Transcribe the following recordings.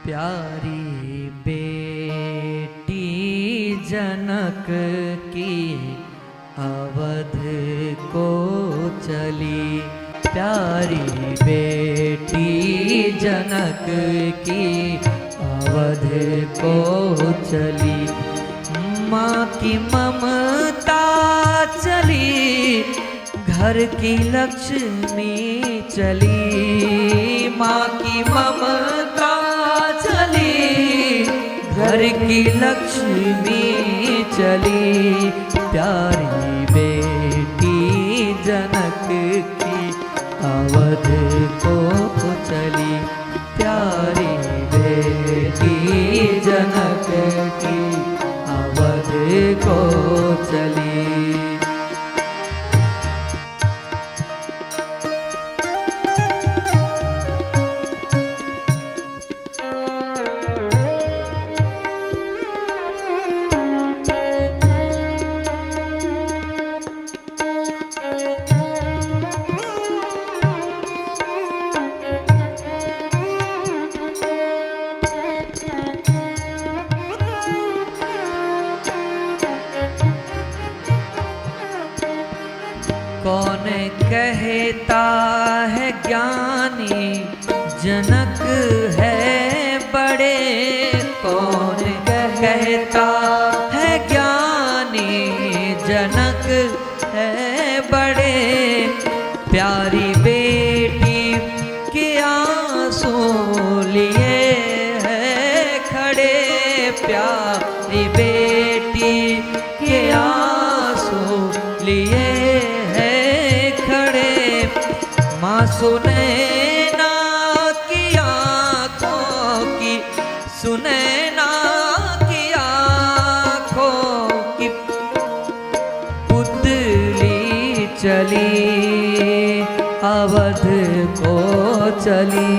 प्यारी बेटी जनक की अवध को चली, प्यारी बेटी जनक की अवध को चली। माँ की ममता चली, घर की लक्ष्मी चली। माँ की ममता चली, घर की लक्ष्मी चली। प्यारी बेटी जनक की अवध को चली, प्यारी बेटी जनक की अवध को चली। कौन कहता है ज्ञानी जनक है बड़े, कौन कहता है ज्ञानी जनक है बड़े। प्यारी बेटी के आंसू लिए है खड़े, प्यारी बेटी के आंसू लिए माँ सुने ना की आँखों की, सुने ना की आँखों की पुतली चली, अवध को चली।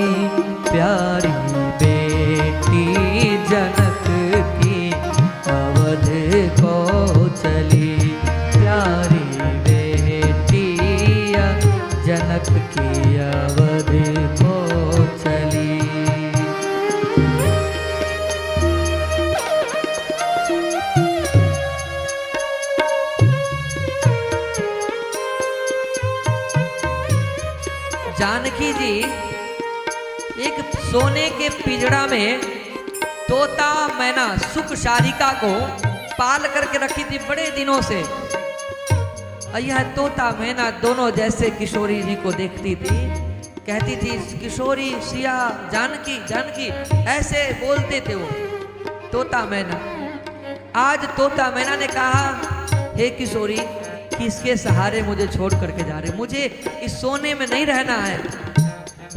प्यारी बेटी जनक की अवध को चली, प्यारी जनक की अवध को चली। जानकी जी एक सोने के पिंजड़ा में तोता मैना सुख सारिका को पाल करके रखी थी बड़े दिनों से। यह तोता मैना दोनों जैसे किशोरी जी को देखती थी, कहती थी किशोरी सिया जानकी जानकी, ऐसे बोलते थे वो तोता मैना। आज तोता मैना ने कहा हे किशोरी, किसके सहारे मुझे छोड़ करके जा रहे, मुझे इस सोने में नहीं रहना है,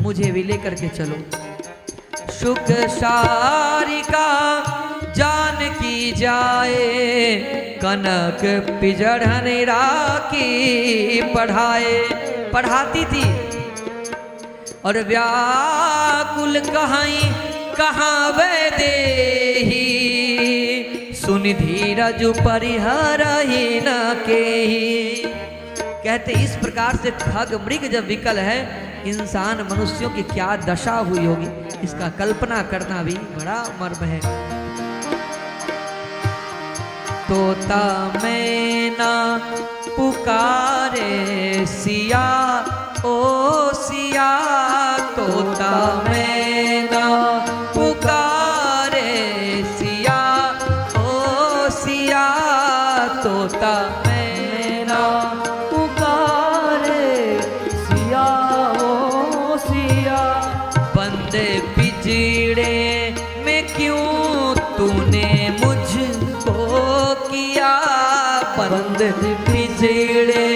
मुझे भी लेकर के चलो। सुख सारिका जानकी जाए, कनक पिजड़न राखी पढ़ाए, पढ़ाती थी। और व्याकुल कहाँ वे देही, सुन धीरज परिहर ही न केही। कहते इस प्रकार से खग मृग जब विकल है, इंसान मनुष्यों की क्या दशा हुई होगी, इसका कल्पना करना भी बड़ा मर्म है। तोता मैना पुकारे सिया ओ सिया, तोता मैना पुकारे सिया ओ सिया, तोता मैना पुकारे सिया ओ सिया। बंदे पिंजड़े में क्यों तूने मुझको किया, बंद पिंजड़े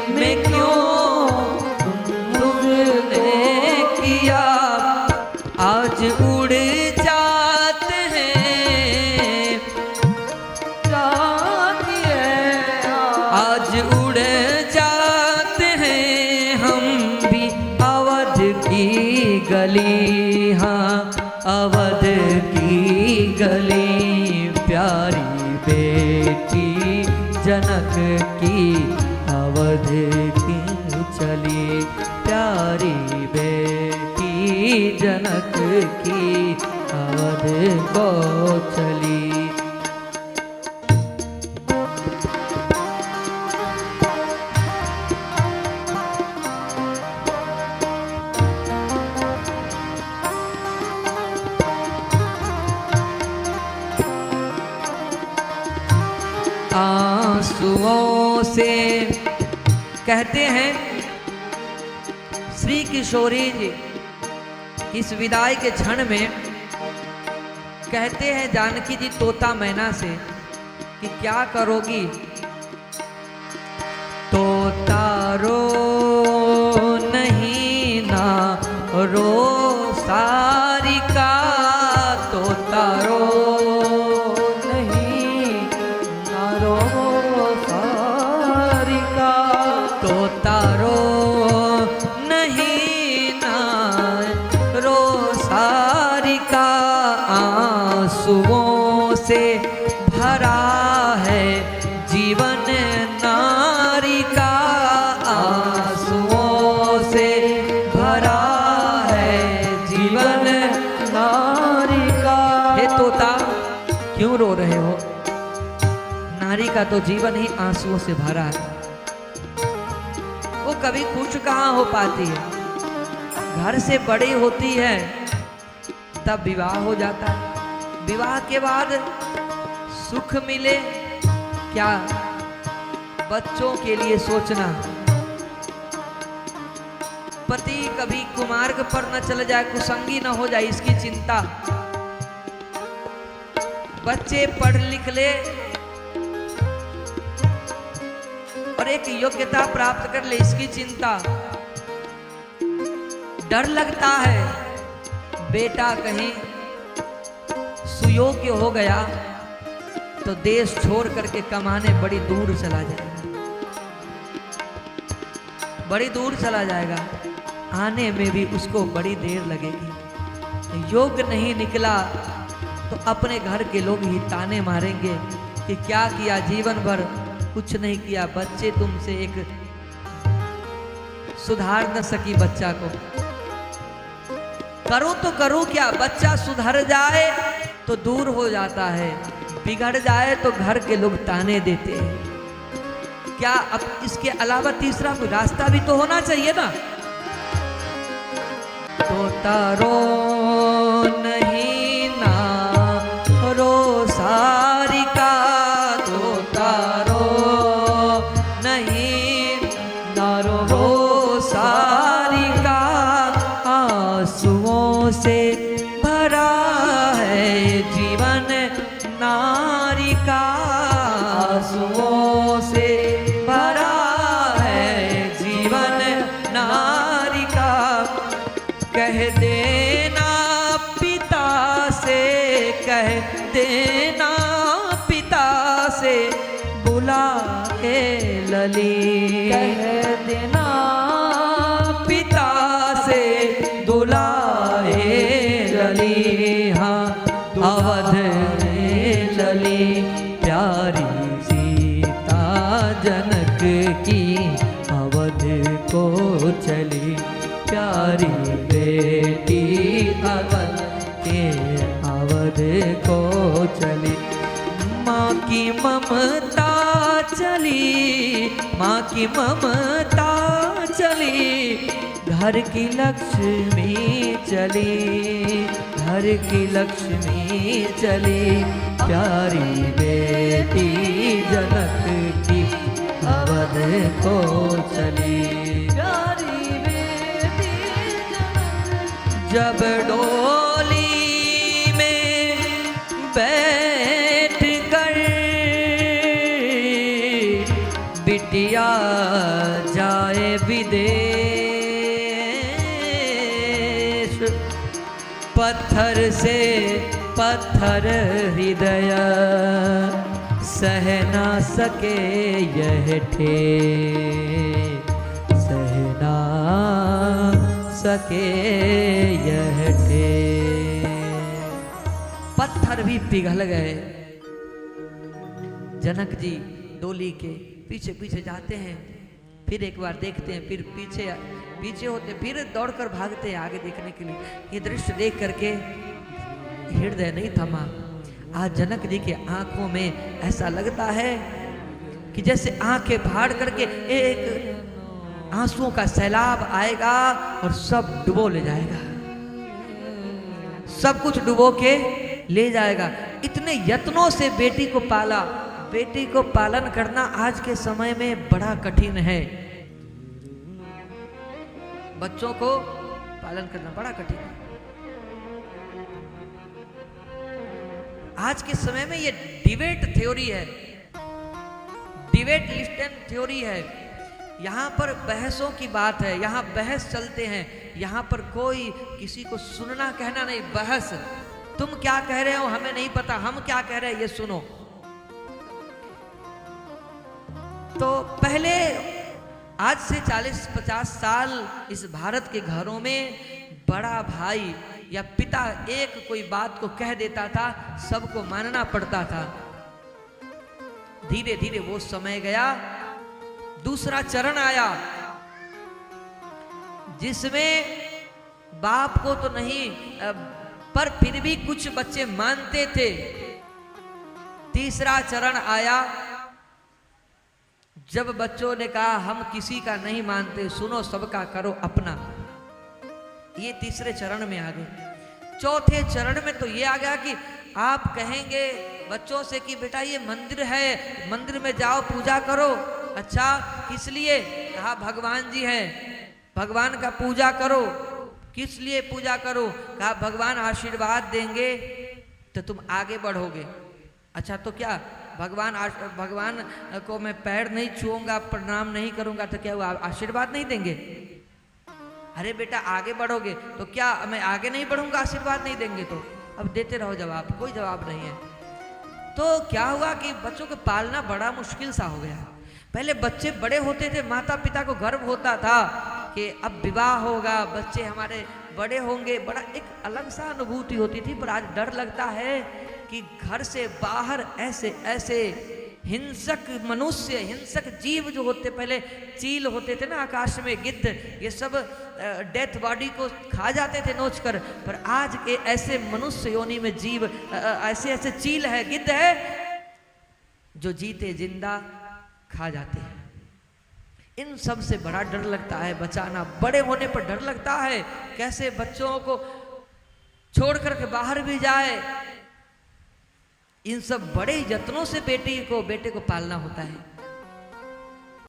में क्यों तुमने किया। आज उड़ जाते हैं, आज उड़ जाते हैं हम भी अवध की गली, हाँ अवध की गली। प्यारी बेटी जनक की अवध की चली, प्यारी बेटी जनक की अवध को चली। आंसुओं से कहते हैं श्री किशोरी जी इस विदाई के क्षण में कहते हैं जानकी जी तोता मैना से कि क्या करोगी। तोता रो नहीं ना रो सारिका, तोता रो आंसुओं से भरा है जीवन नारी का, आंसुओं से भरा है जीवन नारी का। हे तोता क्यों रो रहे हो, नारी का तो जीवन ही आंसुओं से भरा है। वो कभी खुश कहाँ हो पाती है, घर से बड़ी होती है तब विवाह हो जाता है। विवाह के बाद सुख मिले क्या, बच्चों के लिए सोचना, पति कभी कुमार्ग पर न चले जाए, कुसंगी न हो जाए इसकी चिंता, बच्चे पढ़ लिख ले और एक योग्यता प्राप्त कर ले इसकी चिंता। डर लगता है बेटा कहीं सुयोग्य हो गया तो देश छोड़ करके कमाने बड़ी दूर चला जाएगा, बड़ी दूर चला जाएगा, आने में भी उसको बड़ी देर लगेगी। योग्य नहीं निकला तो अपने घर के लोग ही ताने मारेंगे कि क्या किया, जीवन भर कुछ नहीं किया, बच्चे तुमसे एक सुधार न सकी बच्चा को। करो तो करो क्या, बच्चा सुधर जाए तो दूर हो जाता है, बिगड़ जाए तो घर के लोग ताने देते हैं। क्या अब इसके अलावा तीसरा कोई रास्ता भी तो होना चाहिए ना। तोता रो नहीं ना रो सारिका, तोता रो नहीं ना रो सारिका, आंसुओं से भरा है जीवन नारी का, आंसुओं से भरा है जीवन नारी का। कह देना पिता से, कह देना पिता से बुलाए लली, कह देना पिता से बुलाए लली। हाँ अवध में लली प्यारी सीता जनक की, अवध को चली प्यारी बेटी अवध के, अवध को चली। माँ की ममता चली, माँ की ममता चली, घर की लक्ष्मी चली, घर की लक्ष्मी चली, प्यारी बेटी जनक की, अवध को चली प्यारी बेटी जनक। जब डोली में बैठ कर बिटिया जाए विदेश, पत्थर से पत्थर हृदय सह ना सके यह ठेस, सह ना सके यह ठेस। पत्थर भी पिघल गए। जनक जी डोली के पीछे पीछे जाते हैं, फिर एक बार देखते हैं, फिर पीछे पीछे होते, फिर दौड़कर भागते हैं आगे देखने के लिए। ये दृश्य देख करके हृदय नहीं थमा। आज जनक जी के आंखों में ऐसा लगता है कि जैसे आंखें फाड़ करके एक आंसुओं का सैलाब आएगा और सब डुबो ले जाएगा, सब कुछ डुबो के ले जाएगा। इतने यत्नों से बेटी को पाला। बेटी को पालन करना आज के समय में बड़ा कठिन है। बच्चों को पालन करना बड़ा कठिन है। आज के समय में ये डिबेट थ्योरी है, डिबेट लिस्टन थ्योरी है। यहाँ पर बहसों की बात है, यहाँ बहस चलते हैं। यहाँ पर कोई किसी को सुनना कहना नहीं, बहस। तुम क्या कह रहे हो हमें नहीं पता, हम क्या कह रहे हैं ये सुनो। तो पहले आज से 40-50 साल इस भारत के घरों में बड़ा भाई या पिता एक कोई बात को कह देता था, सबको मानना पड़ता था। धीरे धीरे वो समय गया, दूसरा चरण आया जिसमें बाप को तो नहीं पर फिर भी कुछ बच्चे मानते थे। तीसरा चरण आया जब बच्चों ने कहा हम किसी का नहीं मानते, सुनो सबका करो अपना। ये तीसरे चरण में आ गए। चौथे चरण में तो ये आ गया कि आप कहेंगे बच्चों से कि बेटा ये मंदिर है, मंदिर में जाओ पूजा करो। अच्छा किस लिए? कहा भगवान जी हैं, भगवान का पूजा करो। किस लिए पूजा करो? कहा भगवान आशीर्वाद देंगे तो तुम आगे बढ़ोगे। अच्छा तो क्या भगवान को मैं पैर नहीं छूऊंगा, प्रणाम नहीं करूंगा तो क्या वो आशीर्वाद नहीं देंगे? अरे बेटा आगे बढ़ोगे तो क्या मैं आगे नहीं बढ़ूंगा आशीर्वाद नहीं देंगे? तो अब देते रहो जवाब, कोई जवाब नहीं है। तो क्या हुआ कि बच्चों को पालना बड़ा मुश्किल सा हो गया। पहले बच्चे बड़े होते थे, माता पिता को गर्व होता था कि अब विवाह होगा, बच्चे हमारे बड़े होंगे, बड़ा एक अलग सा अनुभूति होती थी। पर आज डर लगता है कि घर से बाहर ऐसे ऐसे हिंसक मनुष्य, हिंसक जीव जो होते, पहले चील होते थे ना आकाश में, गिद्ध, ये सब डेथ बॉडी को खा जाते थे नोच कर। पर आज के ऐसे मनुष्य योनि में जीव, ऐसे ऐसे चील है, गिद्ध है जो जीते जिंदा खा जाते हैं। इन सब से बड़ा डर लगता है बचाना। बड़े होने पर डर लगता है कैसे बच्चों को छोड़ करके बाहर भी जाए। इन सब बड़े यत्नों से बेटे को पालना होता है।